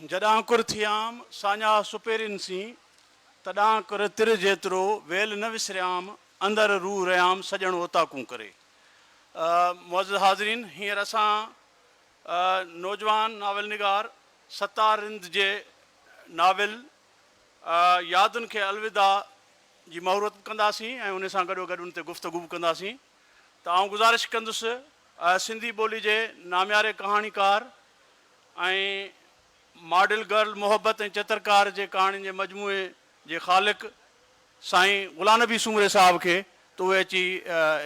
जॾां कुर थियाम साञा सुपेरिन सी तॾां कर तिर जेतिरो वेल न विसरियाम अंदरि रूह रहियाम सॼण ओताकूं करे। मुअज़्ज़िज़ हाज़रीन, हींअर असां नौजवान नावल निगार सत्तार रिंद जे नाविल यादुनि खे अलविदा जी महूरत कंदासीं ऐं उन सां गॾोगॾु उन ते गुफ़्तगू बि कंदासीं। त आउं गुज़ारिश कंदुसि सिंधी ॿोली जे नामियारे कहाणीकार ऐं मॉडल गर्ल मोहब्बत ऐं चित्रकार जे कहाणियुनि जे मजमूए जे ख़ालिक़ साईं गुलाम नबी सूमरे साहिब खे त उहे अची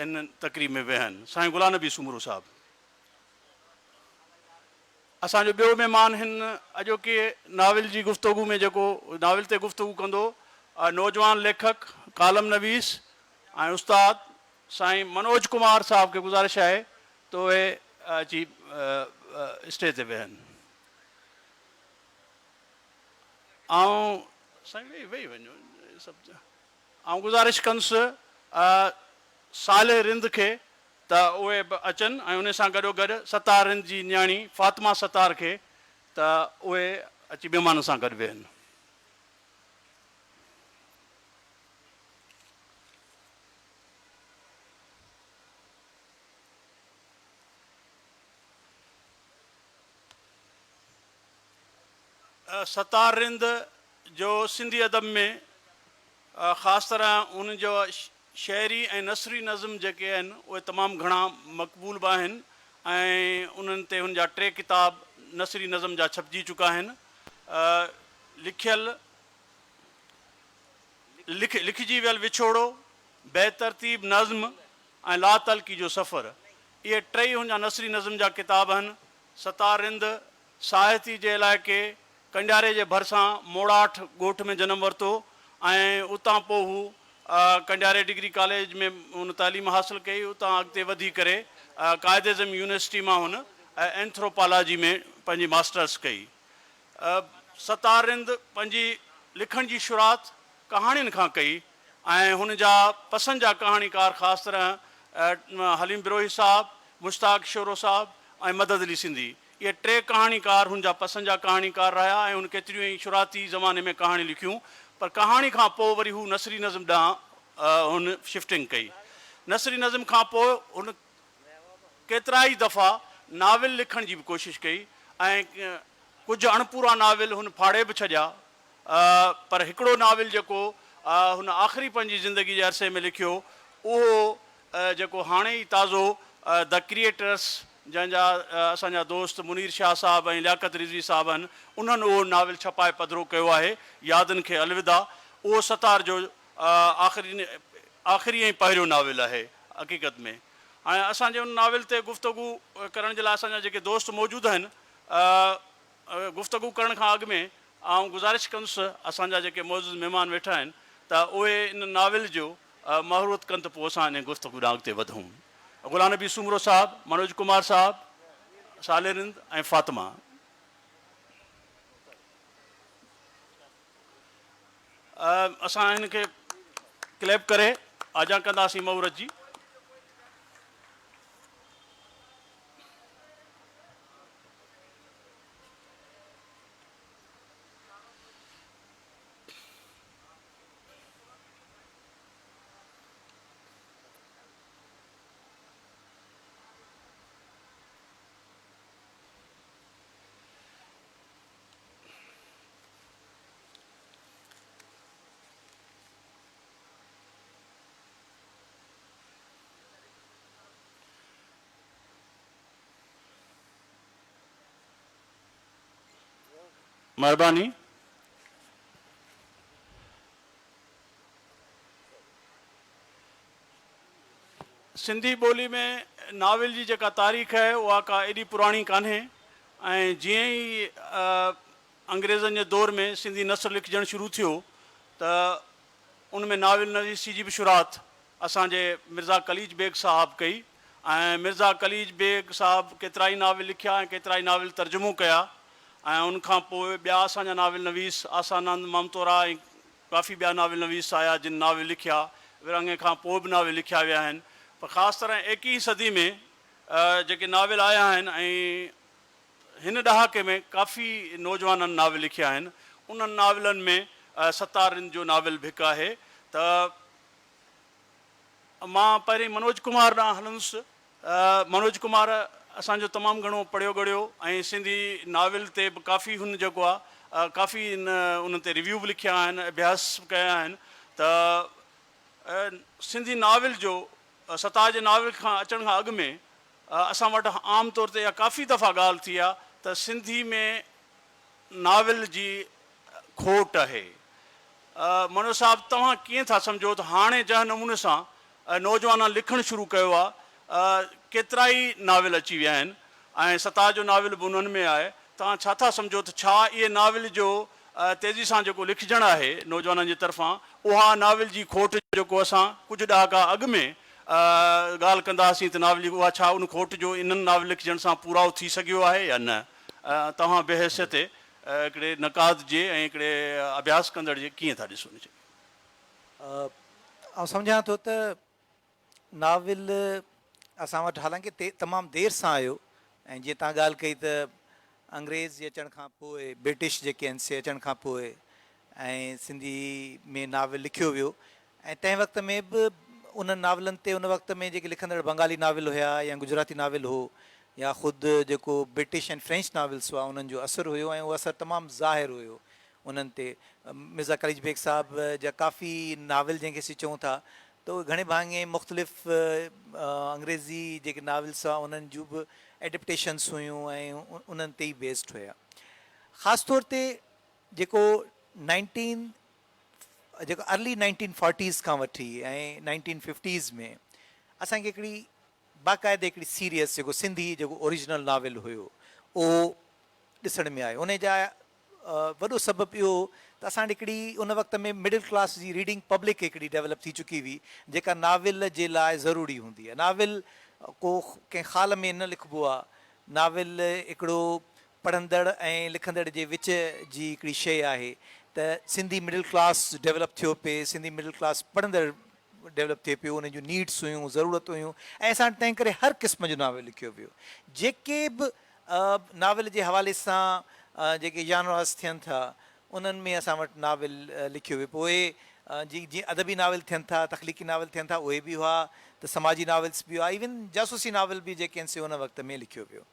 इन तक़रीब में वेहनि। साईं गुलाम नबी सूमरो साहिबु असांजो ॿियो महिमान हिन अॼोके नाविल जी गुफ़्तगू में जेको नाविल ते गुफ़्तगू कंदो नौजवान लेखक कालम नवीस ऐं उस्ताद साईं मनोज कुमार साहिब खे गुज़ारिश आहे त उहे अची स्टेज ते वेहनि। ऐं साईं वेही वञो सभु। ऐं गुज़ारिश कंदुसि साले रिंद खे त उहे बि अचनि ऐं उन सां गॾोगॾु सतार रिंद जी न्याणी फातिमा सतार खे त उहे अची महिमान सां गॾु वेहनि। सतार रिंद जो सिंधी अदब में ख़ासि तरह उन जो शाइरी ऐं नसरी नज़म जेके आहिनि उहे तमामु घणा मक़बूल बि आहिनि ऐं उन्हनि ते हुन जा 3 किताब नसरी नज़म जा छपिजी चुका आहिनि। लिखिजी वियल विछोड़ो, बेतरतीब नज़्म ऐं लातलकी जो सफ़र, इहे 3 हुन जा नसरी नज़म जा किताब आहिनि। सतार रिंद साहिती जे इलाइक़े कंडियारे जे भरिसां मोड़ाठ ॻोठ में जनमु वरितो ऐं उतां पोइ हू कंडियारे डिग्री कॉलेज में हुन तालीम हासिलु कई। उतां अॻिते वधी करे क़ाइद एज़म यूनिवर्सिटी मां हुन एंथ्रोपोलॉजी में पंहिंजी मास्टर्स कई। सतार रिंद पंहिंजी लिखण जी शुरूआत कहाणियुनि खां कई ऐं हुन जा पसंदि जा कहाणीकार ख़ासि तरह हलीम बिरोही साहिबु, मुश्ताक शोरो साहिबु ऐं मदद अली सिंधी, इहे 3 कहाणीकार हुन जा पसंदि जा कहाणीकार रहिया ऐं हुन केतिरियूं ई शुरूआती ज़माने में कहाणियूं लिखियूं। पर कहाणी खां पोइ वरी हू नसरी नज़म ॾांहुं हुन शिफ्टिंग कई। नसरी नज़म खां पोइ हुन केतिरा ई दफ़ा नाविल लिखण जी बि कोशिशि कई ऐं कुझु अणपूरा नाविल हुन फाड़े बि छॾिया। पर हिकिड़ो नाविल जेको हुन आख़िरी पंहिंजी ज़िंदगी जे अरसे में लिखियो उहो जेको हाणे ई ताज़ो द क्रिएटर्स जंहिंजा असांजा दोस्त मुनीर शाह साहिबु ऐं लियाकत रिज़वी साहिबु आहिनि, उन्हनि उहो नाविल छपाए पधिरो कयो आहे, यादुनि खे अलविदा। उहो सतार जो आख़िरी ऐं पहिरियों नाविल आहे हक़ीक़त में। हाणे असांजे उन नाविल ते गुफ़्तगू करण जे लाइ असांजा जेके दोस्त मौजूदु आहिनि, गुफ़्तगू करण खां अॻु में आउं गुज़ारिश कंदुसि असांजा जेके मौजूदु महिमान वेठा आहिनि त उहे इन नाविल जो महूरत कनि त पोइ असां इन गुफ़्तगू ॾांहुं अॻिते वधूं। गुलाम नबी सूमरो साहिबु, मनोज कुमार साहिबु, साले रिंद ऐं फातिमा। असां हिन खे क्लैप करे आजा कंदासीं महूरत जी। महिरबानी। सिंधी ॿोली में नाविल जी जेका तारीख़ आहे उहा का एॾी पुराणी कान्हे ऐं जीअं ई अंग्रेज़नि जे दौर में सिंधी नसर लिखजणु शुरू थियो त उन में नाविल नवीसी जी बि शुरूआत असांजे मिर्ज़ा कलीज बेग साहिबु कई ऐं मिर्ज़ा कलीज बेग साहिबु केतिरा ई नाविल लिखिया ऐं केतिरा ई नाविल तर्जुमो कया ऐं उनखां पोइ ॿिया असांजा नाविल नवीस आसानंद मामतोरा ऐं काफ़ी ॿिया नाविल नवीस आया जिन नाविल लिखिया। विरंगे खां पोइ बि नाविल लिखिया विया आहिनि। पर ख़ासि तरह 21वीं सदी में जेके नाविल आया आहिनि ऐं हिन ॾहाके में काफ़ी नौजवाननि नाविल लिखिया आहिनि। उन्हनि नाविलनि में सतारिन जो नाविल बि हिकु आहे। त मां पहिरीं मनोज कुमार ॾांहुं हलंदुसि। मनोज कुमार असांजो तमामु घणो पढ़ियो ॻढ़ियो ऐं सिंधी नाविल ते बि काफ़ी हुन जेको आहे काफ़ी उन ते रिव्यू बि लिखिया आहिनि, अभ्यास बि कया आहिनि। त सिंधी नाविल जो सतार जे नाविल खां अचण खां अॻु में असां वटि आम तौर ते इहा काफ़ी दफ़ा ॻाल्हि थी आहे त सिंधी में नाविल जी खोट आहे। मनोज साहब, तव्हां कीअं था सम्झो त हाणे जंहिं नमूने सां नौजवान लिखणु शुरू कयो आहे, केतिरा ई नाविल अची विया आहिनि ऐं सतार जो नाविल बि उन्हनि में आहे, तव्हां छा था सम्झो त छा इहे नाविल जो तेज़ी सां जेको लिखजणु आहे नौजवाननि जी तरफ़ां, उहा नाविल जी खोट जेको असां कुझु ॾहाका अॻु में ॻाल्हि कंदा हुआसीं त नाविल उहा छा उन खोट जो इन्हनि नाविल लिखजण सां पूराओ थी सघियो आहे या न? तव्हां बेहैसियत हिकिड़े नक़ाद जे ऐं हिकिड़े अभ्यास कंदड़ जे कीअं था ॾिसो? आउं सम्झां थो त नाविल असां वटि हालांकि तमामु देरि सां आयो ऐं जीअं तव्हां ॻाल्हि कई त अंग्रेज़ जे अचण खां पोइ, ब्रिटिश जेके आहिनि से अचण खां पोइ ऐं सिंधी में नाविल लिखियो वियो ऐं तंहिं वक़्त में बि उन नाविलनि ते उन वक़्त में जेके लिखंदड़ बंगाली नाविल हुया या गुजराती नाविल हो या ख़ुदि जेको ब्रिटिश ऐं फ्रेंच नाविल्स हुआ उन्हनि जो असरु हुयो ऐं उहो असरु तमामु ज़ाहिर हुयो उन्हनि ते। मिर्ज़ा कलीज बेग साहब जा काफ़ी नाविल जंहिंखे असीं चऊं था त उहे घणे भाङे मुख़्तलिफ़ अंग्रेज़ी जेके नाविल्स हुआ उन्हनि जूं बि एडेप्टेशन्स हुयूं ऐं उन्हनि ते ई बेस्ड हुया। ख़ासि तौर ते जेको अर्ली 1940s खां वठी ऐं 1950s में असांखे हिकिड़ी बाक़ाइदे हिकिड़ी सीरियस जेको सिंधी जेको ओरिजिनल नाविल हुयो उहो ॾिसण में आयो। उन जा वॾो सबबु इहो त असां हिकिड़ी उन वक़्त में मिडिल क्लास जी रीडिंग पब्लिक हिकिड़ी डेवलप थी चुकी हुई जेका नाविल जे लाइ ज़रूरी हूंदी आहे। नाविल को कंहिं ख़ाल में न लिखिबो आहे, नाविल हिकिड़ो पढ़ंदड़ ऐं लिखंदड़ जे विच जी हिकिड़ी शइ आहे। त सिंधी मिडिल क्लास डेवलप थियो पिए, सिंधी मिडिल क्लास पढ़ंदड़ डेवलप थिए पियो, उन जूं नीड्स हुयूं, ज़रूरत हुयूं ऐं असां तंहिं करे हर क़िस्म जो नाविल लिखियो वियो। जेके बि नाविल जे हवाले सां जेके जानवास थियनि था उन्हनि में असां वटि नाविल लिखियो वियो। पोइ जीअं अदबी नाविल थियनि था, तख़लीक़ी नाविल थियनि था, उहे बि हुआ, त समाजी नाविल्स बि हुआ, इवन जासूसी नाविल बि जेके आहिनि से उन वक़्त में लिखियो वियो।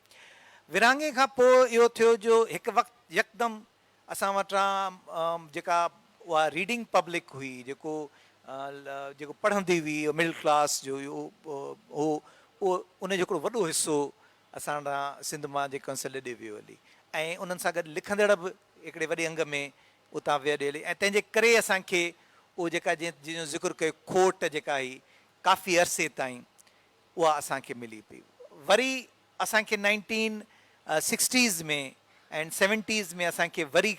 विरहाङे खां पोइ इहो थियो जो हिकु वक़्तु यकदमि असां वटां जेका उहा रीडिंग पब्लिक हुई, जेको पढ़ंदी हुई मिडिल क्लास जो उहो उन जो हिकिड़ो वॾो हिसो असां वटां सिंध मां जेको से ॾे वियो हली ऐं उन्हनि सां गॾु लिखंदड़ बि हिकिड़े वॾे अंग में उतां विया ॾे हली ऐं तंहिंजे करे असांखे उहो जेका जंहिंजो ज़िक्र कयो खोट जेका हुई काफ़ी अरसे ताईं उहा असांखे मिली पई। वरी असांखे 1960s में एंड 70s में असांखे वरी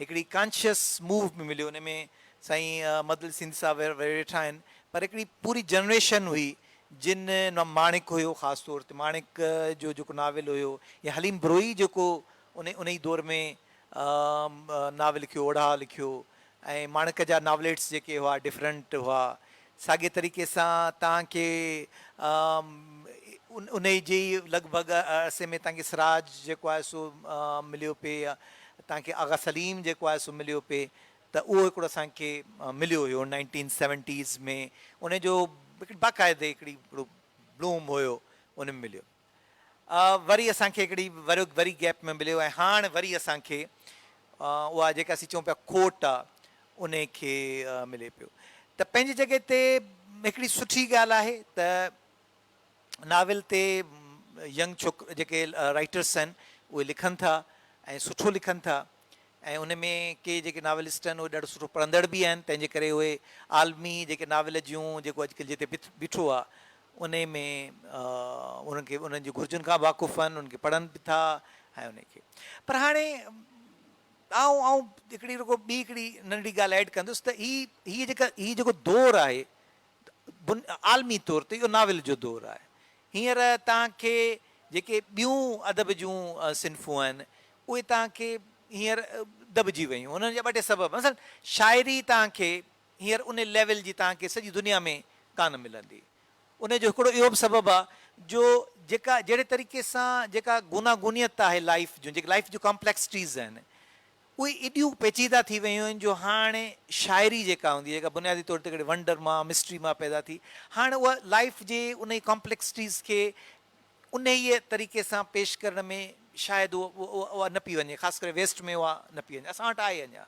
हिकिड़ी कॉन्शियस मूव में मिलियो। उन में साईं मदल सिंध साहब वेठा आहिनि, पर हिकिड़ी पूरी जनरेशन हुई जिन माणिक हुयो, ख़ासि तौर ते माणिक जो जेको नाविल हुयो या हलीम ब्रोई जेको उन ई दौर में नाविल लिखियो, ओढ़ा लिखियो ऐं माणिक जा नावलेट्स जेके हुआ डिफरेंट हुआ। साॻे तरीक़े सां तव्हांखे उन जी लॻभॻि अरसे में तव्हांखे सिराज जेको आहे सो मिलियो पिए या तव्हांखे आगा सलीम जेको आहे सो मिलियो पिए, त उहो हिकिड़ो असांखे मिलियो हुयो 1970s में। उन जो हिकिड़ी बाक़ाइदे हिकिड़ी ब्लूम हुयो उन में मिलियो। वरी असांखे हिकिड़ी वरी गैप में मिलियो ऐं हाणे वरी असांखे उहा जेका असीं चऊं पिया खोट आहे उन खे मिले पियो। त पंहिंजी जॻह ते हिकिड़ी सुठी ॻाल्हि आहे त नाविल ते यंग जेके राइटर्स आहिनि उहे लिखनि था ऐं सुठो लिखनि था ऐं उन में के जेके नाविलिस्ट आहिनि उहे ॾाढो सुठो पढ़ंदड़ बि आहिनि, तंहिंजे करे उहे आलमी जेके नाविल जूं जेको अॼुकल्ह जिते बीठो आहे उन में उन्हनि खे उन्हनि जी घुर्जुनि खां वाक़ुफ़ु आहिनि, उन्हनि खे पढ़नि बि था ऐं उनखे। पर हाणे आऊं हिकिड़ी रुगो ॿी हिकिड़ी नंढड़ी ॻाल्हि ऐड कंदुसि त हीअ जेको दौरु आहे आलमी तौर ते इहो नाविल जो दौरु आहे। हींअर तव्हांखे जेके ॿियूं अदब जूं सिन्फ़ूं आहिनि उहे तव्हांखे हींअर दॿिजी वियूं। उन्हनि जा ॿ टे सबब, मसलन शाइरी तव्हांखे हींअर उन लेवल जी तव्हांखे सॼी दुनिया में कान मिलंदी। उन जो हिकिड़ो इहो बि सबबु आहे जो जेका जहिड़े तरीक़े सां जेका गुनागुनियत आहे लाइफ जूं, जेके लाइफ जूं कॉम्प्लेक्सिटीज़ आहिनि, उहे एॾियूं पेचीदा थी वियूं आहिनि जो हाणे शाइरी जेका हूंदी आहे, जेका बुनियादी तौर ते हिकिड़े वंडर मां मिस्ट्री मां पैदा थी, हाणे उहा लाइफ जे उन जी कॉम्प्लेक्सिटीज़ खे उन ई तरीक़े सां पेश करण में शायदि उहा न पई वञे, ख़ासि करे वेस्ट में उहा न पई वञे। असां वटि आहे अञा,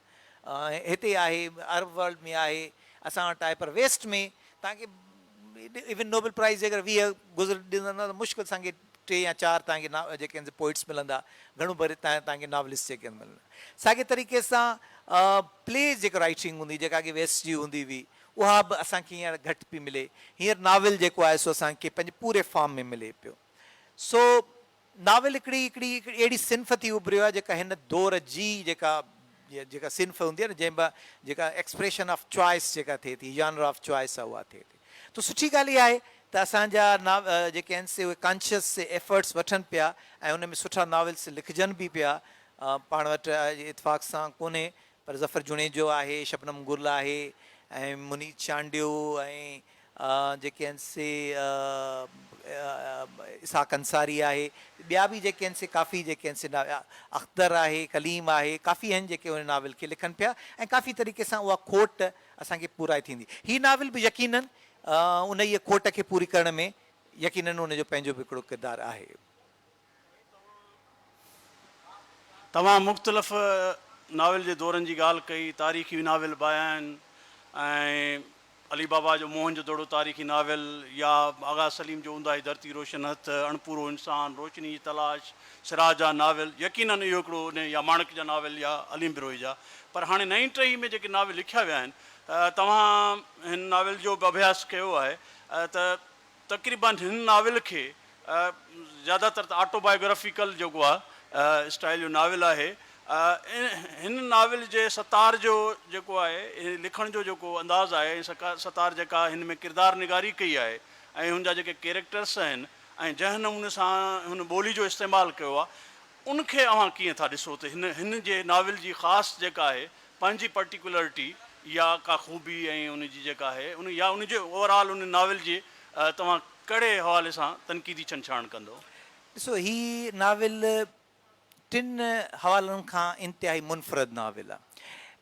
हिते आहे, अरब वर्ल्ड में आहे, असां वटि आहे, पर वेस्ट में तव्हांखे इवन नोबल प्राइज़ अगरि 20 गुज़र ॾींदा त मुश्किल तव्हांखे 3 या 4 तव्हांखे जेके आहिनि पोइट्स मिलंदा, घणो भरे तव्हांखे नॉवलिस्ट जेके आहिनि मिलंदा। साॻे तरीक़े सां प्लेज़ जेका राइटिंग हूंदी, जेका की वेस्ट जी हूंदी हुई, उहा बि असांखे हींअर घटि पई मिले। हींअर नाविल जेको आहे सो असांखे पंहिंजे पूरे फॉर्म में मिले पियो। सो नाविल हिकिड़ी अहिड़ी सिन्फ़ थी उभरियो आहे जेका हिन दौर जी जेका सिन्फ़ हूंदी आहे न, जंहिंमें जेका एक्सप्रेशन ऑफ चॉइस जेका थिए थी, जानर ऑफ चॉइस आहे, उहा थिए थी। त सुठी ॻाल्हि इहा आहे त असांजा जेके आहिनि से उहे कॉन्शियस एफर्ट्स वठनि पिया ऐं उन में सुठा नॉवेल्स लिखजनि बि पिया। पाण वटि इतफ़ाक़ सां कोन्हे, पर ज़फ़र जुणेजो आहे, शबनम गुल आहे, ऐं मुनीत चांडियो, ऐं जेके आहिनि से इसहाक़ अंसारी आहे, ॿिया बि जेके आहिनि से काफ़ी जेके आहिनि से अख़्तर आहे, कलीम आहे, काफ़ी आहिनि जेके उन नाविल खे लिखनि पिया ऐं काफ़ी तरीक़े सां उहा खोट असांखे पूरा थींदी। हीअ नाविल बि यकीननि उन ई खोट खे पूरी करण में यकीननि उनजो पंहिंजो बि हिकिड़ो किरदारु आहे। तमामु मुख़्तलिफ़ नाविल जे दौरनि जी ॻाल्हि कई, तारीख़ी नाविल बि आया आहिनि, ऐं अली बाबा जो मोहन जो दड़ो तारीख़ी नाविल, या आगा सलीम जो हूंदा धरती रोशन हथ, अणपूरो इंसान, रोशनी जी तलाश, सिराज जा नाविल, यकीननि इहो हिकिड़ो उन, या माणक जा नाविल, या अलीम बिरोही जा। पर हाणे नई टही में जेके नाविल लिखिया विया आहिनि, तव्हां हिन नाविल जो बि अभ्यास कयो आहे, त तक़रीबन हिन नाविल खे ज़्यादातर त ऑटोबायोग्राफिकल जेको आहे स्टाइल जो नाविल आहे। हिन नाविल जे सतार जो जेको आहे लिखण जो जेको अंदाज़ु आहे, सतार जेका हिन में किरदार निगारी कई आहे ऐं हुन जा जेके कैरेक्टर्स आहिनि ऐं जंहिं नमूने सां हुन ॿोली जो इस्तेमालु कयो आहे, उनखे अव्हां कीअं था ॾिसो त हिन जे नाविल जी ख़ासि जेका आहे पंहिंजी पर्टिकुलरिटी या का ख़ूबी ऐं उनजी जेका आहे उन, या उनजे ओवरऑल उन नाविल जी तव्हां कहिड़े हवाले सां तनक़ीदी छंछाण कंदो? ॾिसो, हीअ नाविल 3 हवालनि खां इंतिहाई मुनफ़रद नाविल आहे।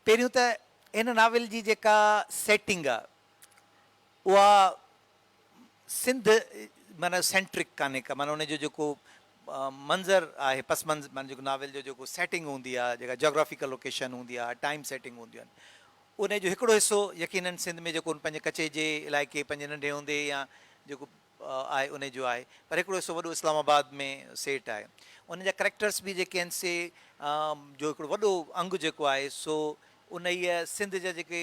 पहिरियों त हिन नाविल जी जेका सेटिंग आहे उहा सिंध माना सेंट्रिक कान्हे का, माना उनजो जेको मंज़र आहे, पस मंज़र माना जेको नाविल जो जेको सेटिंग हूंदी आहे, जेका जोग्राफिकल लोकेशन हूंदी आहे, टाइम सेटिंग हूंदियूं आहिनि, उनजो हिकिड़ो हिसो यकीननि सिंध में जेको पंहिंजे कचे जे इलाइक़े पंहिंजे नंढे हूंदे या जेको आहे उनजो आहे, पर हिकिड़ो हिसो वॾो इस्लामाबाद में सेट आहे। उन जा करेक्टर्स बि जेके आहिनि से जो हिकिड़ो वॾो अंग जेको आहे सो उन ई सिंध जा जेके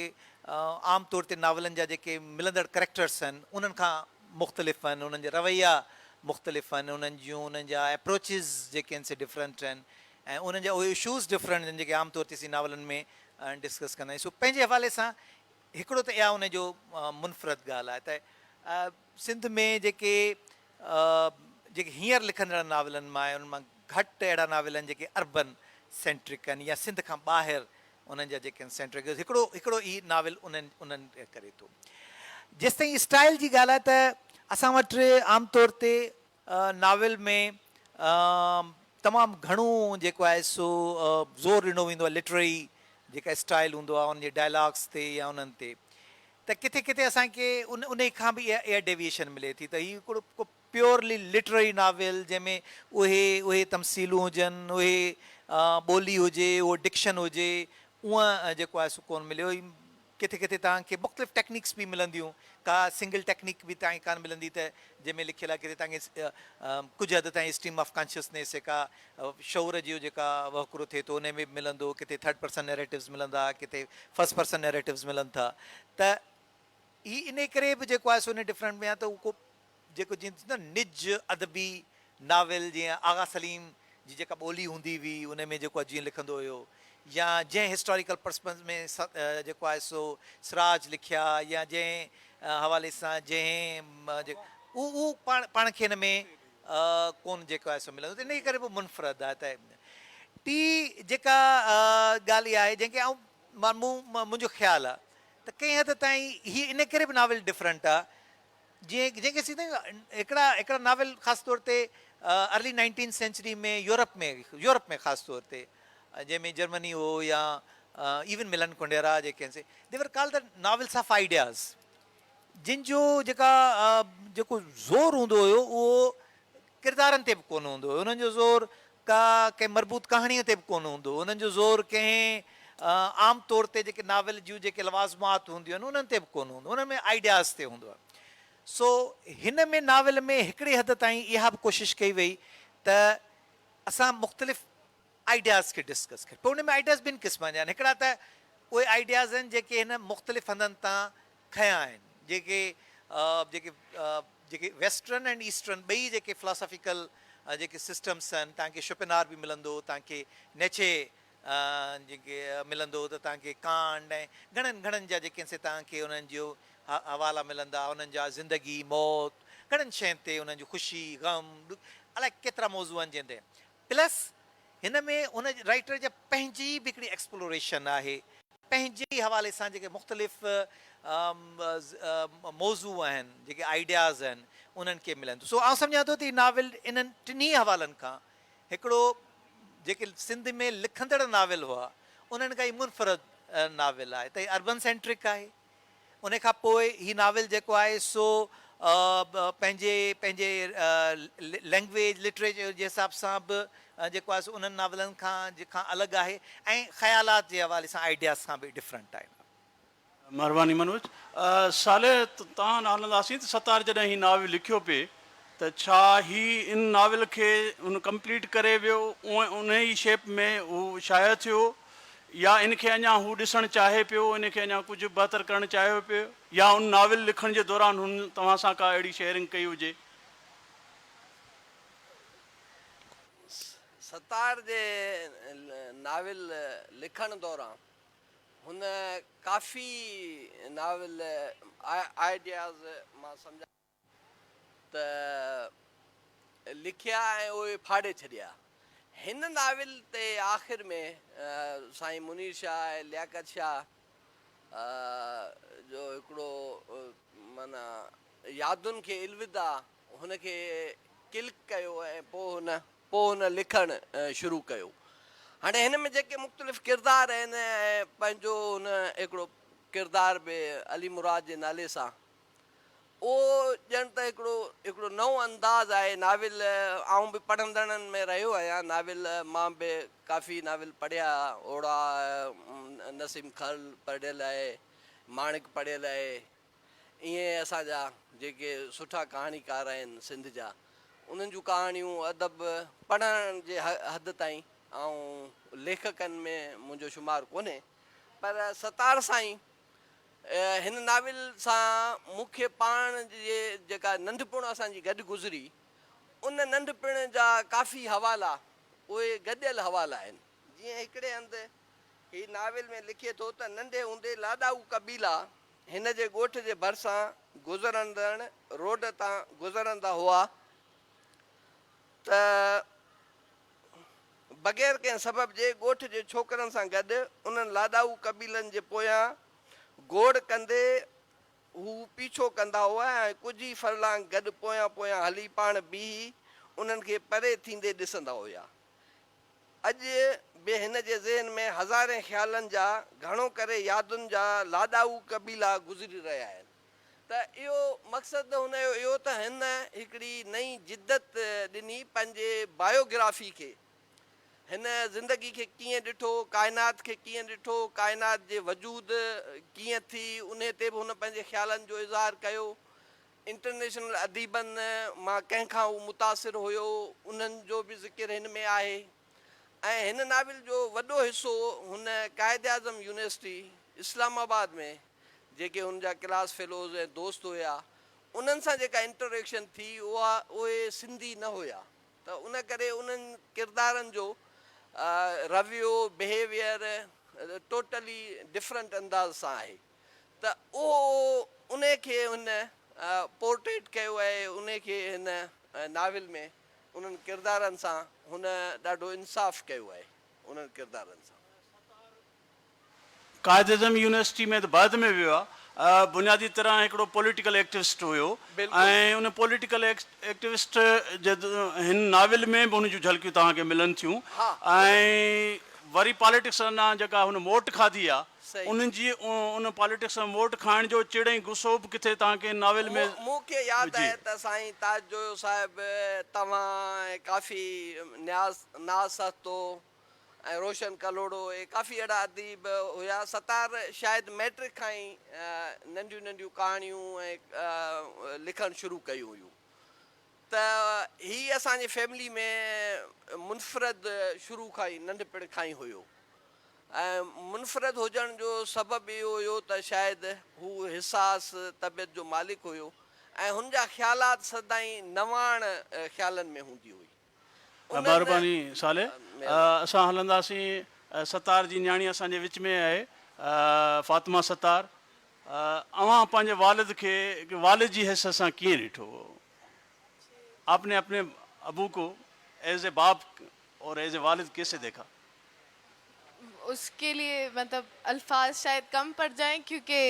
आम तौर ते नावलनि जा जेके मिलंदड़ करेक्टर्स आहिनि उन्हनि खां मुख़्तलिफ़ आहिनि, उन्हनि जा रवैया मुख़्तलिफ़ आहिनि, उन्हनि जूं उन्हनि जा अप्रोचिस जेके आहिनि से डिफरेंट आहिनि, ऐं उन्हनि जा उहे इशूज़ डिफरेंट आहिनि जेके आम तौर ते असीं नावलनि में डिस्कस कंदा आहियूं। सो पंहिंजे हवाले सां हिकिड़ो त इहा उनजो मुनफ़रद ॻाल्हि आहे त सिंध में जेके हींअर लिखंदड़ नाविलनि मां आहे, उन्हनि मां घटि अहिड़ा नाविल आहिनि जेके अर्बन सेंट्रिक आहिनि या सिंध खां ॿाहिरि उन्हनि जा जेके आहिनि सेंट्रिक। हिकिड़ो ई नाविल उन्हनि करे थो। जेसि ताईं स्टाइल जी ॻाल्हि आहे त असां वटि आम तौर ते नाविल में तमामु घणो जेको आहे सो ज़ोर ॾिनो वेंदो आहे लिटरेरी जेका स्टाइल हूंदो आहे उनजे डायलॉग्स ते या उन्हनि ते, त किथे किथे असांखे उन खां बि इहा डेविएशन मिले थी त हीउ हिकिड़ो को प्योरली लिटरेरी नाविल जंहिंमें उहे तमसीलूं हुजनि, उहे ॿोली हुजे, उहो डिक्शन हुजे, उहा जेको आहे सो कोन मिलियो। किथे किथे तव्हांखे मुख़्तलिफ़ टेक्निक्स बि मिलंदियूं, का सिंगल टेक्निक बि तव्हांखे कान मिलंदी त जंहिंमें लिखियलु आहे किथे तव्हांखे कुझु हद ताईं स्ट्रीम ऑफ कॉन्शियसनेस जेका शौर जो जेका वहुकिरो थिए थो उन में बि मिलंदो, किथे 3rd पर्सन नैरेटिव्स मिलंदा, किथे 1st पर्सन नैरेटिव्स मिलनि था। त इन करे बि जेको आहे सो उन डिफरेंट में आहे त उहो जेको जीअं निज अदबी नाविल जीअं आगा सलीम जी जेका ॿोली हूंदी हुई उन में जेको आहे जीअं लिखंदो हुयो, या जंहिं हिस्टोरिकल पर्सपेक्टिव में जेको आहे सो सिराज लिखिया, या जंहिं हवाले सां जंहिं उहो पाण खे हिन में कोन जेको आहे सो मिलंदो, त इन करे बि मुनफ़रद आहे। त टी जेका ॻाल्हि इहा आहे जंहिंखे मुंहिंजो ख़्यालु आहे त कंहिं हद ताईं हीअ इन करे बि नाविल डिफरेंट आहे जेके सीधे हिकिड़ा नाविल ख़ासि तौर ते अर्ली 19th सेंचुरी में यूरोप में ख़ासि तौर ते जंहिंमें जर्मनी हो या इवन मिलन कुंडेरा जेके आहिनि देवर call the novels of ideas, जिन जो जेको ज़ोर हूंदो हुयो उहो किरदारनि ते बि कोन हूंदो हुयो, उन्हनि जो ज़ोर कंहिं मरबूत कहाणीअ ते बि कोन हूंदो, उन्हनि जो ज़ोर कंहिं आम तौर ते जेके नाविल जूं जेके लवाज़मात हूंदियूं आहिनि उन्हनि ते बि कोन हूंदो, उन्हनि में आइडियाज़ ते हूंदो आहे। सो हिन में नाविल में हिकिड़ी हद ताईं इहा बि कोशिशि कई वई त असां मुख़्तलिफ़ आइडियाज़ खे डिस्कस कयूं। पोइ उन में आइडियाज़ ॿिनि क़िस्मनि जा आहिनि, हिकिड़ा त उहे आइडियाज़ आहिनि जेके हिन मुख़्तलिफ़ हंधनि तां खयां आहिनि, जेके जेके जेके वेस्टर्न एंड ईस्टर्न ॿई जेके फिलोसॉफिकल जेके सिस्टम्स आहिनि, तव्हांखे शुपिनार बि मिलंदो, तव्हांखे नेचे जेके मिलंदो, त तव्हांखे कांड ऐं घणनि जा जेके आहिनि तव्हांखे उन्हनि जो हवाला मिलंदा, उन्हनि जा ज़िंदगी मौत घणनि शयुनि ते, उन्हनि जी ख़ुशी ग़म अलाए केतिरा मौज़ू आहिनि जंहिं ते प्लस हिन में हुन राइटर जा पंहिंजी बि हिकिड़ी एक्सप्लोरेशन आहे, पंहिंजे ई हवाले सां जेके मुख़्तलिफ़ मौज़ू आहिनि, जेके आइडियाज़ आहिनि उन्हनि खे मिलनि थो। सो आउं सम्झां थो त हीउ नाविल इन्हनि टिनी हवालनि खां हिकिड़ो जेके सिंध में लिखंदड़ नाविल हुआ उन्हनि खां ई मुनफ़रद नाविल आहे, त हीउ अर्बन सेंट्रिक आहे। उन खां पोइ हीउ नाविल जेको आहे सो पंहिंजे पंहिंजे लैंग्वेज लिटरेचर जे हिसाब सां बि जेको आहे सो उन्हनि नाविलनि खां जंहिंखां अलॻि आहे ऐं ख़्यालात जे हवाले सां आइडियाज़ खां बि डिफरेंट आहे। महिरबानी मनोज। साले तव्हां हलंदासीं त सतार जॾहिं हीउ नाविल लिखियो पिए त छा हीउ इन नाविल खे उन कंप्लीट करे वियो उन ई शेप में हू शाया थियो, या इनखे अञा हू ॾिसणु चाहे पियो, इनखे अञा कुझु बहितर करणु चाहियो पियो, या उन नाविल लिखण जे दौरान हुन तव्हां सां का अहिड़ी शेयरिंग कई हुजे? सतार जे नाविल लिखण दौरान हुन काफ़ी नाविल आइडियाज़ मां सम्झा त लिखिया ऐं उहे फाड़े छॾिया। हिन नाविल ते आख़िर में साईं मुनीर शाह ऐं लियाकत शाह जो हिकिड़ो माना यादुनि खे अलविदा हुनखे क्लिक कयो ऐं पोइ हुन लिखणु शुरू कयो। हाणे हिन में जेके मुख़्तलिफ़ किरदार आहिनि ऐं पंहिंजो हुन हिकिड़ो किरदार बि अली मुराद जे नाले सां, उहो ॼण त हिकिड़ो नओं अंदाज़ आहे। नाविल आउं बि पढ़ंदड़नि में रहियो आहियां, नाविल मां बि काफ़ी नाविल पढ़िया, ओड़ा नसीम खल पढ़ियल आहे, माणिक पढ़ियल आहे, ईअं असांजा जेके सुठा कहाणीकार आहिनि सिंध जा, उन्हनि जूं कहाणियूं अदब पढ़ण जे हद ताईं ऐं लेखकनि में मुंहिंजो शुमारु कोन्हे, पर सतार साईं हिन नाविल सां मूंखे पाण जे जेका नंढपण असांजी गॾु गुज़री, उन नंढपण जा काफ़ी हवाला उहे गॾियल हवाला आहिनि। जीअं हिकिड़े हंधि हीउ नाविल में लिखे थो त नंढे हूंदे लाॾाऊ कबीला हिन जे ॻोठ जे भरिसां गुज़रंदड़ रोड तां गुज़रंदा हुआ त बग़ैर कंहिं सबब जे ॻोठ जे छोकिरनि सां गॾु उन्हनि लाॾाऊ कबीलनि जे पोयां गोड़ कंदे हू पीछो कंदा हुआ ऐं कुझु ई फरलांग गॾु पोयां पोयां हली पाण बीही उन्हनि खे परे थींदे ॾिसंदा हुआ। अॼु बि हिन जे ज़हन में हज़ारे ख़्यालनि जा घणो करे यादुनि जा लाॾाऊ कबीला गुज़री रहिया आहिनि। त इहो मक़सदु हुनजो इहो त हिन हिकिड़ी नई जिदत ॾिनी पंहिंजे बायोग्राफी खे, हिन ज़िंदगी खे कीअं ॾिठो, काइनात खे कीअं ॾिठो, काइनात जे वजूद कीअं थी, उन ते बि हुन पंहिंजे ख़्यालनि जो इज़हार कयो। इंटरनेशनल अदीबनि मां कंहिंखां हू मुतासिर हुयो, उन्हनि जो बि ज़िक्र हिन में आहे। ऐं हिन नाविल जो वॾो हिसो हुन क़ाइद आज़म यूनिवर्सिटी इस्लामाबाद में जेके हुन जा क्लास फेलोज़ ऐं दोस्त हुया, उन्हनि सां जेका इंटरेक्शन थी उहे सिंधी न हुया, त उन करे उन्हनि किरदारनि जो रवैयो बिहेवियर टोटली डिफरेंट अंदाज़ सां आहे। त उहो उन खे हुन पोर्ट्रेट कयो आहे, उन खे हिन नाविल में उन्हनि किरदारनि सां हुन ॾाढो इंसाफ़ कयो आहे उन्हनि किरदारनि सां। कायद आज़म यूनिवर्सिटी में त बाद में वियो आहे, बुनियादी तरह हिकिड़ो पॉलिटिकल एक्टिविस्ट हुयो बिल्कुलु। ऐं उन पॉलिटिकल एक्टिविस्ट जे हिन नाविल में बि हुनजूं झलकियूं तव्हांखे मिलनि थियूं हा। ऐं वरी पॉलिटिक्स अञा जेका हुन मोट खाधी आहे सही। उन्हनि जी उन पॉलिटिक्स में मोट खाइण जो चिड़ई गुस्सो बि किथे तव्हांखे नाविल में मूंखे यादि जी। आहे त साईं ताजो साहिब तव्हां काफ़ी नाज़ सस्तो ऐं रोशन कलोड़ो ऐं काफ़ी अहिड़ा अदीब हुया। सतार शायदि मैट्रिक खां ई नंढियूं नंढियूं कहाणियूं ऐं लिखणु शुरू कयूं हुयूं। त हीअ असांजी फैमिली में मुनफ़रद शुरू खां ई नंढपिण खां ई हुयो ऐं मुनफ़रद हुजण जो सबबु इहो हुयो त शायदि हू हिसास तबियत जो मालिक हुयो ऐं हुनजा ख़्यालात सदाईं नवाण ख़्यालनि में हूंदी हुई। उन्हनि- महिरबानी साले असां हलंदासीं सतार जी न्याणी असांजे विच में आहे फातिमा सतार अव्हां पंहिंजे वालिद खे वालिद जी हैसियत सां कीअं ॾिठो आपने अपने अबू को एज ए बाप और एज ए वालिद कैसे देखा उसके लिए मतलब अल्फाज शायद कम पड़ जाएं क्योंकि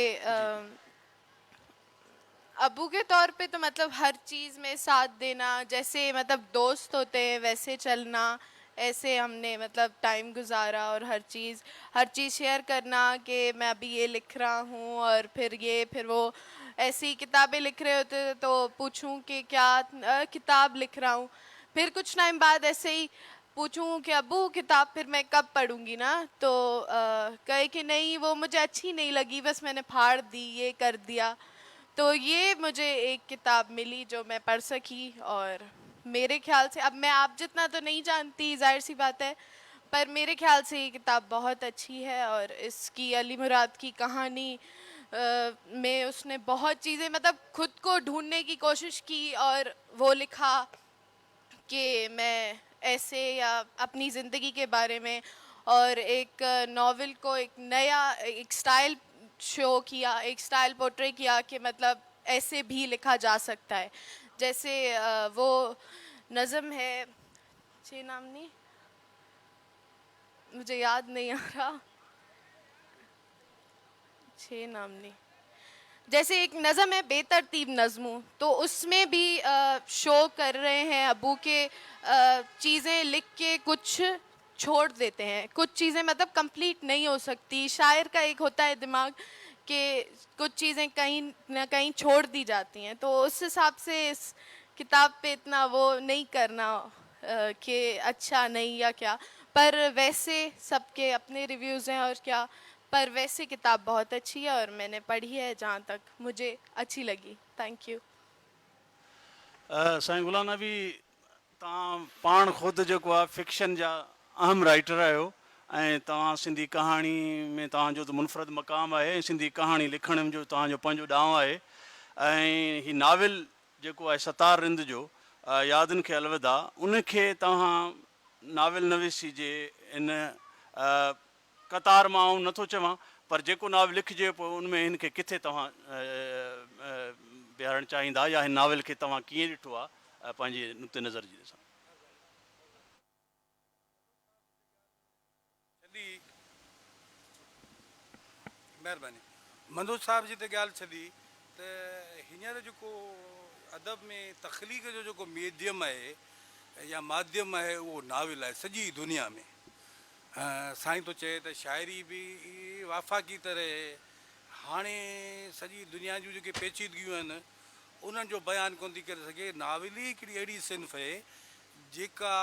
अबू के तौर पे तो मतलब हर चीज़ में साथ देना, जैसे मतलब दोस्त होते हैं वैसे चलना, ऐसे हमने मतलब टाइम गुजारा और हर चीज़ शेयर करना कि मैं अभी ये लिख रहा हूँ और फिर वो ऐसी किताबें लिख रहे होते तो पूछूं कि क्या किताब लिख रहा हूँ, फिर कुछ टाइम बाद ऐसे ही पूछूं कि अबू किताब फिर मैं कब पढ़ूंगी ना, तो कहे कि नहीं वो मुझे अच्छी नहीं लगी, बस मैंने फाड़ दी, ये कर दिया। तो ये मुझे एक किताब मिली जो मैं पढ़ सकी और मेरे ख्याल से, अब मैं आप जितना तो नहीं जानती जाहिर सी बात है, पर मेरे ख्याल से ये किताब बहुत अच्छी है और इसकी अली मुराद की कहानी में उसने बहुत चीज़ें मतलब खुद को ढूंढने की कोशिश की और वो लिखा कि मैं ऐसे या अपनी ज़िंदगी के बारे में, और एक नॉवेल को एक नया एक स्टाइल शो किया, एक स्टाइल पोर्ट्रे किया कि मतलब ऐसे भी लिखा जा सकता है। जैसे वो नज़म है, छः नाम नहीं मुझे याद नहीं आ रहा, छः नाम नहीं, जैसे एक नज़म है बेतरतीब नज़मों, तो उसमें भी शो कर रहे हैं अबू के चीज़ें लिख के कुछ छोड़ देते हैं, कुछ चीज़ें मतलब कंप्लीट नहीं हो सकती। शायर का एक होता है दिमाग कि कुछ चीज़ें कहीं ना कहीं छोड़ दी जाती हैं, तो उस हिसाब से इस किताब पे इतना वो नहीं करना कि अच्छा नहीं या क्या, पर वैसे सबके अपने रिव्यूज़ हैं और क्या, पर वैसे किताब बहुत अच्छी है और मैंने पढ़ी है जहाँ तक मुझे अच्छी लगी। Thank U. साईं गुलाम नबी तव्हां पाण ख़ुदि जेको आहे फिक्शन जा अहम राइटर आहियो ऐं तव्हां सिंधी कहाणी में तव्हांजो त मुनफ़रद मक़ाम आहे, सिंधी कहाणी लिखण जो तव्हांजो पंहिंजो ॾांहुं आहे ऐं हीउ नाविल जेको आहे सतार रिंद जो यादुनि खे अलविदा, उनखे तव्हां नाविल नवीसी जे इन कतार मां आऊं नथो चवां, पर जेको नाविल लिखिजे पोइ उनमें हिनखे किथे तव्हां बीहारणु चाहींदा या हिन नाविल खे तव्हां कीअं ॾिठो आहे पंहिंजे नुक़्ते नज़र जी ॾिसां? महिरबानी। मनोज साहब जी त ॻाल्हि छॾी त हींअर जेको अदब में तख़लीक़ जो जेको मीडियम आहे या माध्यम आहे उहो नाविल आहे सॼी दुनिया में। साईं तो चए त शाइरी बि वाफ़ाक़ी तरह हाणे सॼी दुनिया जूं जेके पेचीदगियूं आहिनि उन्हनि जो बयानु कोन थी करे सघे। नाविल ई हिकिड़ी अहिड़ी सिन्फ़ आहे जेका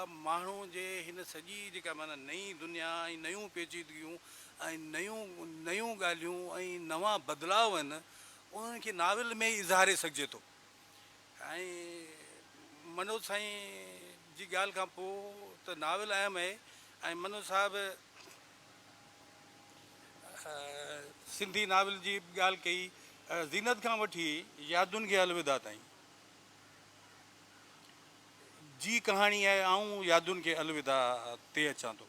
माण्हू जे हिन सॼी जेका माना नई दुनिया ऐं नयूं पेचीदगियूं ऐं नयूं ॻाल्हियूं ऐं नवां बदिलाव आहिनि उन्हनि खे नाविल में ई इज़हारे सघिजे थो। ऐं मनोज साईं जी ॻाल्हि खां पोइ त नाविल अहम आहे ऐं मनोज साहिबु सिंधी नाविल जी ॻाल्हि कई, ज़ीनत खां वठी यादुनि खे अलविदा ताईं जी कहाणी आहे, ऐं यादुनि खे अलविदा ते अचां थो।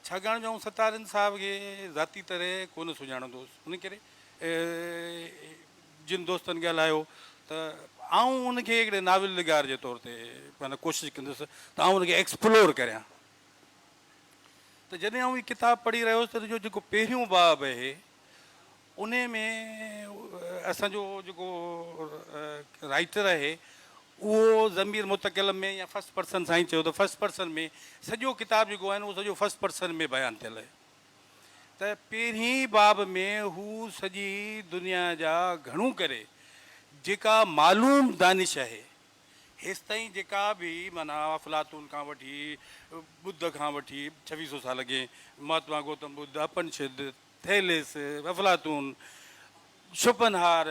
छाकाणि जो सतारनि साहिब खे ज़ाती तरह कोन सुञाणंदोसि, उन करे जिन दोस्तनि ॻाल्हायो त आऊं उनखे हिकिड़े नाविल निगार जे तौर ते माना कोशिशि कंदुसि त आऊं उनखे एक्सप्लोर करियां। त जॾहिं आऊं हीअ किताबु पढ़ी रहियो हुउसि त जो जेको पहिरियों बाब आहे उन में असांजो जेको राइटर आहे उहो ज़मीर मुतकल में या फर्स्ट पर्सन सां ई चयो त फर्स्ट पर्सन में सॼो किताबु जेको आहे न उहो सॼो फर्स्ट पर्सन में बयानु थियल आहे। त पहिरीं बाब में हू सॼी दुनिया जा घणो करे जेका मालूम दानिश आहे हेसि ताईं जेका बि माना अफलातून खां वठी बुद्ध खां वठी 2600 साल अॻे महात्मा गौतम बुद्ध अपनिषद थेलिस अफलातून शोपनहार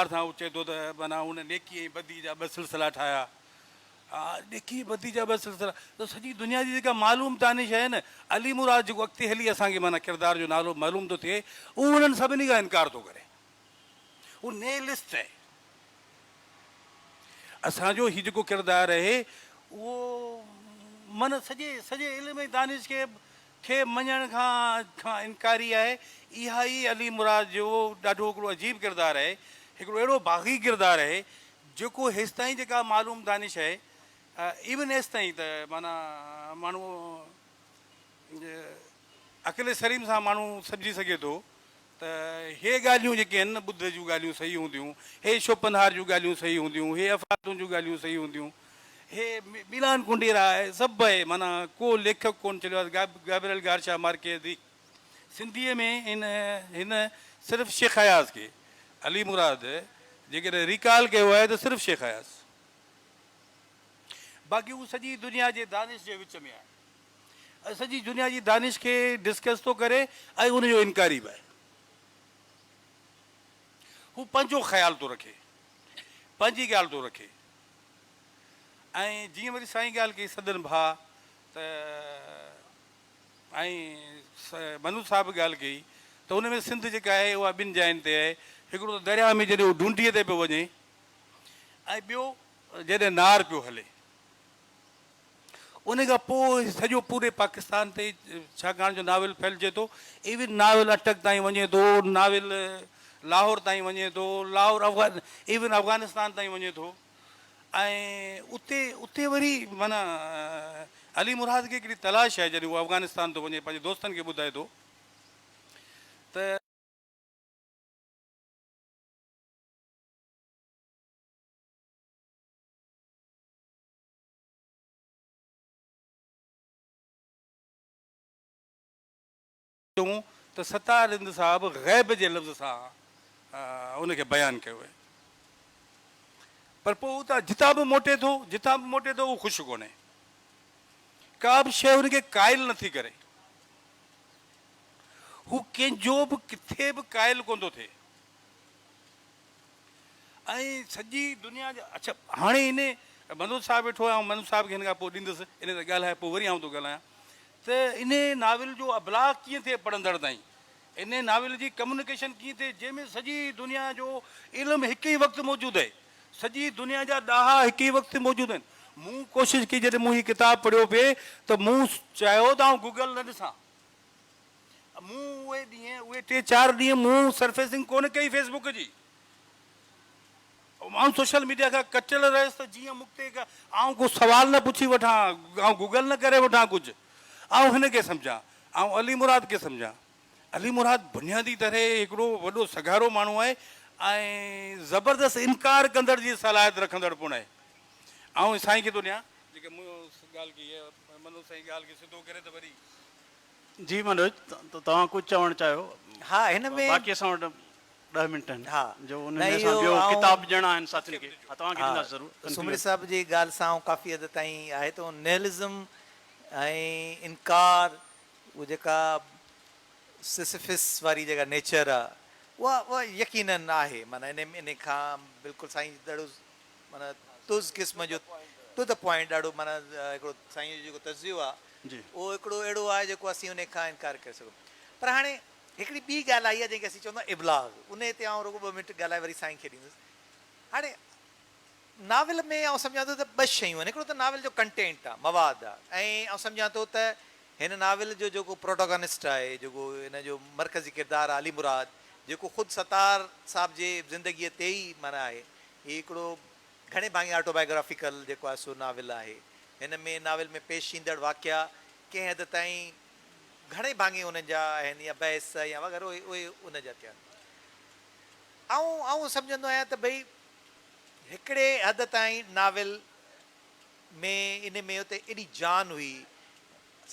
सां चए थो त माना हुन नेकी ऐं बदी जा 2 सिलसिला ठाहिया। नेकी बदी जा 2 सिलसिला त सॼी दुनिया जी जेका मालूम दानिश आहे न अली मुराद जेको अॻिते हली असांखे माना किरदार जो नालो मालूम थो थिए उहो उन्हनि सभिनी खां इनकार थो करे। उहो नेलिस्ट आहे। असांजो हीउ जेको किरदारु आहे उहो मन सॼे इल्म ऐं दानिश खे मञण खां इनकारी आहे। इहा ई अली मुराद जो ॾाढो हिकिड़ो अजीब किरदारु आहे, हिकिड़ो अहिड़ो बाग़ी किरदारु आहे जेको हेसि ताईं जेका मालूम दानिश आहे इवन हेसि ताईं त माना माण्हू अकेले सरीम सां माण्हू सम्झी सघे थो त हे ॻाल्हियूं जेके आहिनि न बुद्ध जूं ॻाल्हियूं सही हूंदियूं, हे शोपनहार जूं ॻाल्हियूं सही हूंदियूं, हे अफलातून जूं ॻाल्हियूं सही हूंदियूं, हे मिलान कुंडेरा आहे, सभु आहे। माना को लेखक कोन चलियो आहे। गैब्रियल गार्शिया मार्केज़ सिंधीअ में हिन सिर्फ़ु शेख हयास खे अली मुराद जेकॾहिं रिकॉल कयो आहे त सिर्फ़ु शेख हयास, बाक़ी हू सॼी दुनिया जे दानिश जे विच में आहे। सॼी दुनिया जी दानिश खे डिस्कस थो करे ऐं उनजो इनकारी बि आहे। हू पंहिंजो ख़्यालु थो रखे, पंहिंजी ॻाल्हि थो रखे। ऐं जीअं वरी साईं ॻाल्हि कई सदन भाउ त ऐं मनू साहब ॻाल्हि कई त हुन में सिंध जेका आहे उहा 2 जायुनि ते आहे। हिकिड़ो त दरिया में जॾहिं उहो ढूंढीअ ते पियो वञे ऐं ॿियो जॾहिं नार पियो हले। उन खां पोइ सॼो पूरे पाकिस्तान ते छाकाणि जो नाविल फैलिजे थो, इवन नाविल अटक ताईं वञे थो, नाविल लाहौर ताईं वञे थो, लाहौर इवन अफ़गानिस्तान ताईं वञे थो। ऐं उते वरी माना अली मुराद खे हिकिड़ी तलाश आहे जॾहिं उहो अफ़गानिस्तान थो वञे, पंहिंजे दोस्तनि खे ॿुधाए थो त सतार रिंद साहिबु ग़ैब जे लफ़्ज़ सां उनखे बयानु कयो आहे। पर पोइ उतां जितां बि मोटे थो उहो ख़ुशि कोन्हे। का बि शइ हुनखे क़ाइल नथी करे। हू कंहिंजो बि किथे बि क़ाइल कोन थो थिए। ऐं सॼी दुनिया जा अच्छा हाणे इन मनोज साहिबु वेठो आहे, मनोज साहिब खे हिन खां पोइ ॾींदुसि, इन ते ॻाल्हाए पोइ वरी आउं थो ॻाल्हायां त इन नाविल जो अबलाग कीअं थिए पढ़ंदड़ ताईं, इन नाविल जी कम्युनिकेशन कीअं थिए जंहिंमें सॼी दुनिया जो इल्मु हिकु ई वक़्तु मौजूदु आहे, सॼी दुनिया जा ॾाहा हिकु ई वक़्तु मौजूदु आहिनि। मूं कोशिशि कई जॾहिं मूं हीअ किताबु पढ़ियो पिए त मूं चयो त आउं गूगल न ॾिसां। मूं उहे 3-4 ॾींहं मूं सरफेसिंग कोन कई फेसबुक जी। आउं सोशल मीडिया खां कटियल रहियुसि त जीअं मूंखे आउं को सुवाल न पुछी वठां, आउं गूगल न करे वठां कुझु, आउं हिनखे सम्झां, आउं अली मुराद खे सम्झां। अली मुराद बुनियादी तरह हिकिड़ो वॾो सगारो माण्हू आहे ऐं ज़बरदस्त इनकार कंदड़ जी सलाहियत रखंदड़ पिणु आहे। ऐं साईं खे थो ॾियां जेके मूं ॻाल्हि कई आहे, मनोज साईं ॻाल्हि खे सिधो करे त वरी जी मनोज तव्हां कुझु चवणु चाहियो? हा हिन में बाक़ी असां वटि 10 मिंट आहिनि हा जो उन न में असां इहो ॿियो आऊं- किताब ॾियणा आहिनि साथियुनि खे। हा तव्हांखे ॾींदासीं ज़रूरु। सुमरी साहब जी ॻाल्हि सां काफ़ी हद ताईं आहे त निहिलिज़म ऐं इनकार उहा जेका सिसिफिस वारी जेका नेचर आहे उहा यकीनन आहे। माना इन खां बिल्कुलु साईं ॾाढो माना तुज़ क़िस्म जो टू द पॉइंट ॾाढो माना हिकिड़ो साईं जो जेको तज़ियो आहे जी उहो हिकिड़ो अहिड़ो आहे जेको असीं उन खां इनकार करे सघूं। पर हाणे हिकिड़ी ॿी ॻाल्हि आई आहे जंहिंखे असीं चवंदा आहियूं इब्लाग, उन ते आउं रुॻो 2 मिंट ॻाल्हाए वरी साईं खे ॾींदुसि। हाणे नाविल में आउं सम्झां थो त 2 शयूं आहिनि। हिकिड़ो त नाविल जो कंटेंट आहे, मवाद आहे, ऐं आउं सम्झां थो त हिन नाविल जो जेको प्रोटोगनिस्ट आहे, जेको हिन जो मरकज़ी किरदारु आहे अली मुराद, जेको ख़ुदि सतार साहिब जे ज़िंदगीअ ते ई माना आहे, हीउ हिकिड़ो घणे भाङे ऑटोबायोग्राफिकल जेको आहे सो नाविल आहे। हिन में नाविल में पेश ईंदड़ वाक़िया कंहिं हद ताईं घणे भाङे उन्हनि जा आहिनि या बहस या वग़ैरह उहे उन जा थिया आऊं सम्झंदो आहियां त भई हिकिड़े हद ताईं नाविल में इन में उते एॾी जान हुई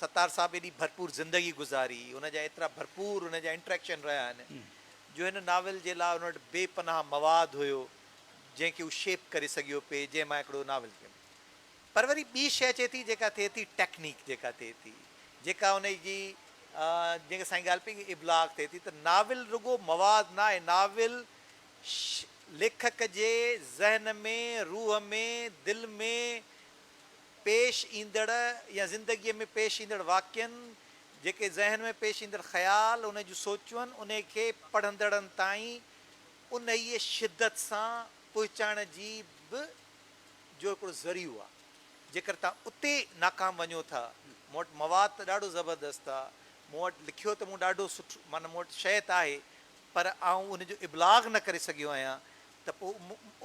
सत्तार साहिबु एॾी भरपूर ज़िंदगी गुज़ारी उनजा एतिरा भरपूर उनजा इंट्रैक्शन रहिया आहिनि जो हिन नाविल जे लाइ उन वटि बेपनाह मवाद हुयो जंहिंखे हू शेप करे सघियो पिए जंहिं मां हिकिड़ो नाविल कयो पर वरी ॿी शइ अचे थी जेका थिए थी टेक्नीक जेका थिए थी जेका उन जी जेके साईं ॻाल्हि पई इब्लाग थिए थी त नाविल रुॻो मवाद न आहे नाविल लेखक जे ज़हन में रूह में दिलि में पेश ईंदड़ या ज़िंदगीअ में पेश ईंदड़ वाक्यनि जेके ज़हन में पेश ईंदड़ ख़्याल उन जूं सोचूं आहिनि उन खे पढ़ंदड़नि ताईं उन ई शिदत सां पहुचाइण जी बि जो हिकिड़ो ज़रियो आहे जेकर तव्हां उते नाकाम वञो था मूं वटि मवाद त ॾाढो ज़बरदस्त आहे मूं वटि लिखियो त मूं ॾाढो सुठो माना मूं वटि शइ त आहे पर आउं उनजो इब्लाग न करे सघियो आहियां त पोइ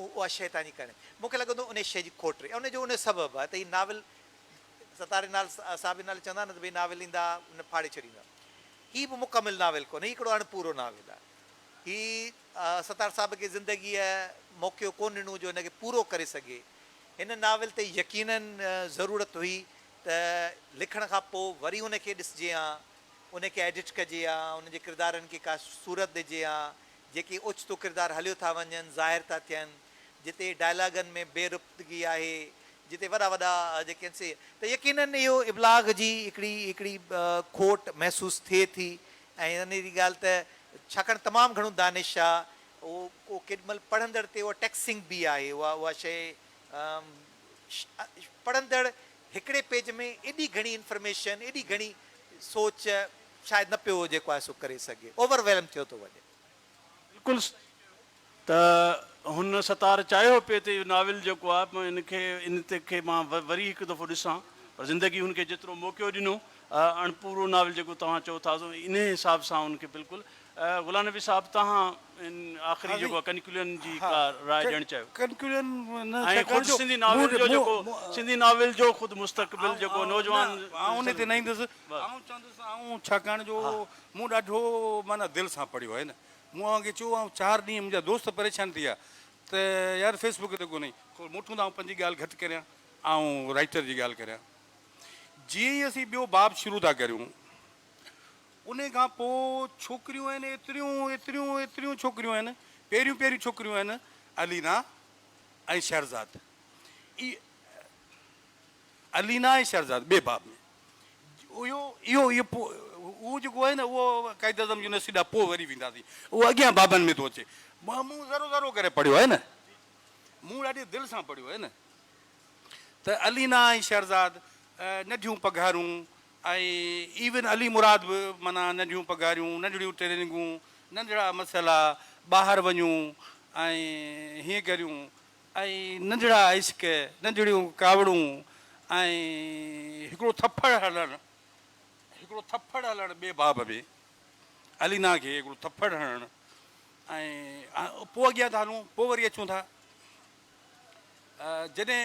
उहा शइ तव्हांजी करणी मूंखे लॻंदो उन शइ जी खोट रही उनजो उन सबबु आहे त हीउ नाविल सतारे नाल साहिब नाले चवंदा न त भई नाविल ईंदा उन फाड़े छॾींदा हीउ बि मुकमिल नाविल कोन्हे हिकिड़ो अणपूरो नाविल आहे हीउ सतार साहिब खे ज़िंदगीअ मौक़ो कोन ॾिनो जो हिनखे पूरो करे सघे हिन नाविल ते यकीनन ज़रूरत हुई त लिखण खां पोइ वरी उनखे ॾिसजे हा उनखे एडिट कजे हा उनजे किरदारनि खे का सूरत ॾिजे हा जेके ओचितो किरदारु हलियो था वञनि ज़ाहिर था थियनि जिते डायलॉगनि में बेरुब्तगी आहे जिते वॾा वॾा जेके आहिनि त यकीनन इहो इब्लाग जी हिकिड़ी खोट महसूसु थिए थी ऐं इन जी ॻाल्हि त छाकाणि तमामु घणो दानिश आहे उहो केॾीमहिल पढ़ंदड़ ते उहा टैक्सिंग बि आहे उहा शइ पढ़ंदड़ हिकिड़े पेज में एॾी घणी इंफॉर्मेशन एॾी घणी सोच शायदि न पियो जेको आहे सो करे सघे ओवरवेलम थियो थो वञे बिल्कुलु त हुन सतार चाहियो पिए त इहो नाविल जेको आहे इनखे इन ते खे मां वरी हिकु दफ़ो ॾिसां पर ज़िंदगी हुनखे जेतिरो मौक़ो ॾिनो अणपूरो नाविल जेको तव्हां चओ था इन हिसाब सां हुनखे बिल्कुलु गुलाम नबी साहिब तव्हां आख़िरी जेको आहे कंक्लूजन जी का राय ॾियणु चाहियो कंक्लूजन ऐं ख़ुदि सिंधी नाविल जो जेको सिंधी नाविल जो ख़ुदि मुस्तक़बिल जेको नौजवान उन ते न ईंदुसि आउं चवंदुसि आउं छाकाणि जो मूं ॾाढो माना दिलि सां पढ़ियो आहे न मूं अॻे चयो 4 ॾींहं मुंहिंजा दोस्त परेशान थी विया त यार फेसबुक ते कोन्हे मुठूं त आउं पंहिंजी ॻाल्हि घटि करियां ऐं राइटर जी ॻाल्हि करियां जीअं ई असीं ॿियो बाब शुरू था करियूं उन खां पोइ छोकिरियूं आहिनि एतिरियूं छोकिरियूं आहिनि पहिरियूं छोकिरियूं आहिनि अलीना ऐं शहरज़ाद अलीना ऐं शहरज़ाद ॿिए बाब में इहो उहो जेको आहे न उहो क़ाइद आज़म यूनिवर्सिटी ॾांहुं पोइ वरी वेंदासीं उहो अॻियां बाबनि में थो अचे मूं ज़रो करे पढ़ियो आहे न मूं ॾाढी दिलि सां पढ़ियो आहे न त अलीना ऐं शहरज़ाद नंढियूं पघारूं ऐं इवन अली मुराद बि माना नंढियूं पघारियूं नंढड़ियूं ट्रेनिंगूं नंढड़ा मसइला ॿाहिरि वञूं ऐं हीअं करियूं ऐं नंढड़ा इश्क नंढड़ियूं कावड़ूं ऐं हिकिड़ो थप्पड़ हलणु ॿिए बाब में अलीना खे हिकिड़ो थप्पड़ हणणु ऐं पोइ अॻियां था हलूं पोइ वरी अचूं था जॾहिं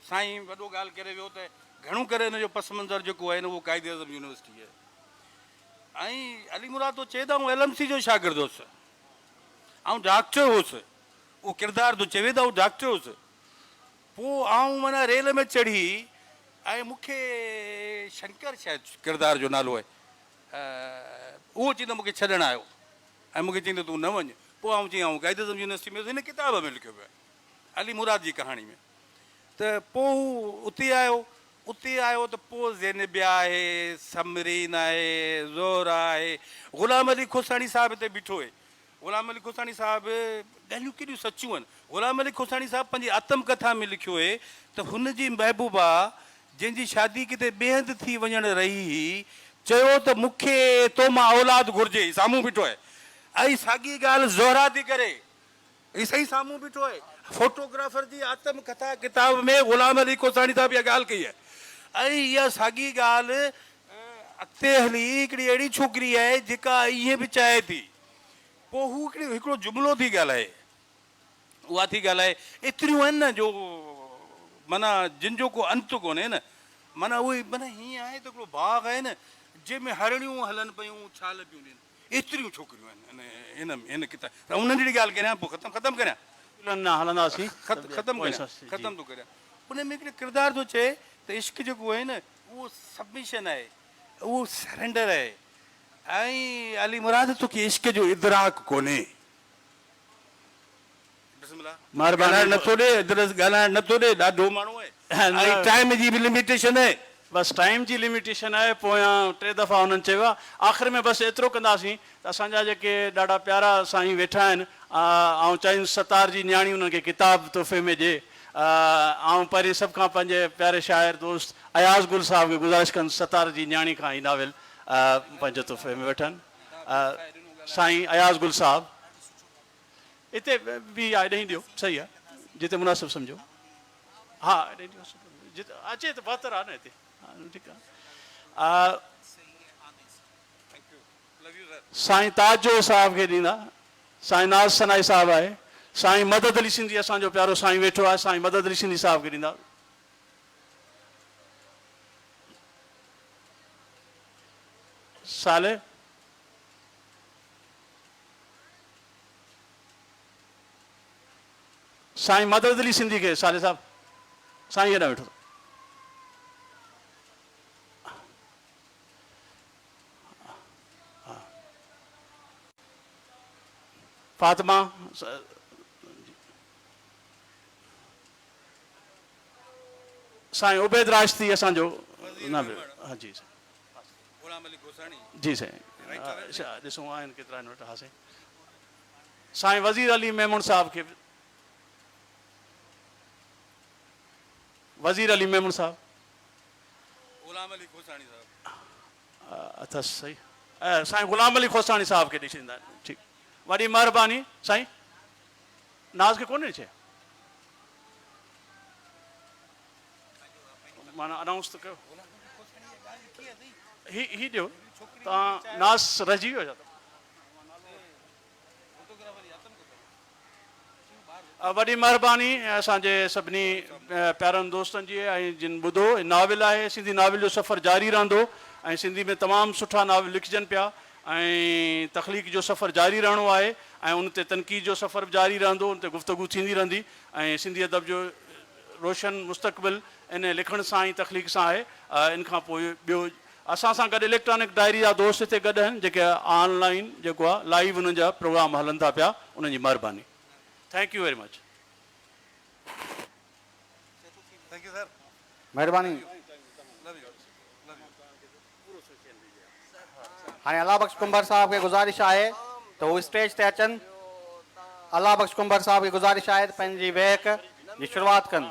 साईं वॾो ॻाल्हि करे वियो त घणो करे हिनजो पस मंज़र जेको आहे न उहो क़ाइद आज़म यूनिवर्सिटी आहे ऐं अली मुराद तो चए त आउं LMC जो शागिर्दु हुउसि ऐं डॉक्टर हुउसि उहो किरदारु तो चवे त डॉक्टर हुउसि पोइ आउं माना रेल में चढ़ी ऐं मूंखे शंकर शायदि किरदार जो नालो आहे उहो चईंदो मूंखे छॾणु आयो ऐं मूंखे चईंदो तूं न वञ पोइ आउं चई आउं क़ाइद आज़म यूनिवर्सिटी में हिन किताब में लिखियो पियो आहे अली मुराद जी कहाणी में त पोइ हू उते आयो त पोइ ज़ैनबिया आहे समरीन आहे ज़ोर आहे ग़ुलाम अली खोसाणी साहिबु हिते बीठो आहे ग़ुलाम अली खोसाणी साहिबु ॻाल्हियूं केॾियूं सचियूं आहिनि ग़ुलाम अली खोसाणी साहिबु पंहिंजी आत्मकथा में लिखियो आहे त हुनजी महबूबा जंहिंजी शादी किथे ॿिए हंधि थी वञण रही हुई चयो त मूंखे तो मां औलाद घुरिजे साम्हूं बीठो आहे ऐं साॻी ॻाल्हि ज़ोहरा थी करे हीउ सही साम्हूं बीठो आहे फोटोग्राफर जी आत्मकथा किताब में ग़ुलाम अली खोसाणी साहिबु इहा ॻाल्हि कई आहे ऐं इहा साॻी ॻाल्हि अॻिते हली हिकिड़ी अहिड़ी छोकिरी आहे जेका ईअं बि चाहे थी पोइ हू हिकिड़ो जुमिलो थी ॻाल्हाए उहा थी ॻाल्हाए एतिरियूं आहिनि न जो माना जिन जो को अंत कोन्हे न माना उहे माना हीअं आहे त हिकिड़ो बाग़ आहे न जंहिंमें हरणियूं हलनि पियूं छाल पियूं ॾियनि एतिरियूं छोकिरियूं आहिनि हिन किताब उन्हनि जी ॻाल्हि करियां पोइ ख़तमु करियां हलंदासीं ख़तमु पोइ करियां जी। ख़तमु थो करियां उन में हिकिड़े किरदार थो चए त इश्क जेको आहे न उहो सबमिशन आहे उहो सरेंडर आहे ऐं अली मुराद तोखे इश्क जो इदराक कोन्हे महिरबानी। ॻाल्हाइण नथो ॾे ॻाल्हाइण नथो ॾे ॾाढो माण्हू आहे ऐं टाइम जी बि लिमिटेशन आहे बसि टाइम जी लिमिटेशन आहे पोयां 3 दफ़ा हुननि चयो आहे आख़िर में बसि एतिरो कंदासीं त असांजा जेके ॾाढा प्यारा साईं वेठा आहिनि ऐं चईं सतार जी न्याणी उन्हनि खे किताब तोहफ़े में ॾिए ऐं पहिरीं सभ खां पंहिंजे प्यारे शाइर दोस्त अयाज़ गुल साहिब खे गुज़ारिश कनि सतार जी न्याणी खां ई नाविल पंहिंजे तोहफ़े में वठनि साईं अयाज़ गुल साहिब हिते बि आहे ॾेई ॾियो सही आहे जिते मुनासिबु सम्झो हा ॾेई ॾियो जिते अचे त बहितर आहे न हिते ठीकु आहे साईं ताजो साहिब खे ॾींदा साईं नाज़ सनाई साहिबु आहे साईं मदद अली सिंधी असांजो प्यारो साईं वेठो आहे साईं मदद अली सिंधी साहिब खे ॾींदा साले साईं मदद अली सिंधी खे साले साहब साईं हेॾां वेठो फातिमा साईं उबैद राशती असांजो हा जी गुलाम अली गोसाणी जी साईं ॾिसूं आहिनि केतिरा आहिनि वटि हा साईं साईं वज़ीर अली मेमून साहिब खे वज़ीर अली मेमून साहिब गुलाम अली गोसाणी साहब अथसि सही साईं ग़ुलाम अली खोसाणी साहिब खे ॾेई छॾींदा आहिनि ठीकु वॾी महिरबानी साईं नाज़ खे कोन्हे चए माना अनाउंस त कयो ही ॾियो तव्हां नाज़ रहिजी वियो छा वॾी महिरबानी असांजे सभिनी प्यारनि दोस्तनि जी ऐं जिन ॿुधो नाविल आहे सिंधी नाविल जो सफ़र जारी रहंदो ऐं सिंधी में तमामु सुठा नाविल लिखिजनि पिया ऐं तख़लीक़ जो सफ़र जारी रहणो आहे ऐं उन ते तनक़ीद जो सफ़र बि जारी रहंदो उन ते गुफ़्तगू थींदी रहंदी ऐं सिंधी अदब जो रोशन मुस्तक़बिल इन लिखण सां ई तख़लीक़ सां आहे इन खां पोइ ॿियो असां सां गॾु इलेक्ट्रॉनिक डायरी जा दोस्त हिते गॾु आहिनि जेके ऑनलाइन जेको आहे लाइव उन्हनि जा प्रोग्राम हलनि था पिया उन्हनि जी महिरबानी thank U very much thank U sir महिरबानी हाणे अल्लाह बख्श कुंबर साहब खे गुज़ारिश आहे त हू स्टेज ते अचनि अल्लाह बख्श कुंबर साहब खे गुज़ारिश आहे त पंहिंजी वेहक जी शुरूआति कनि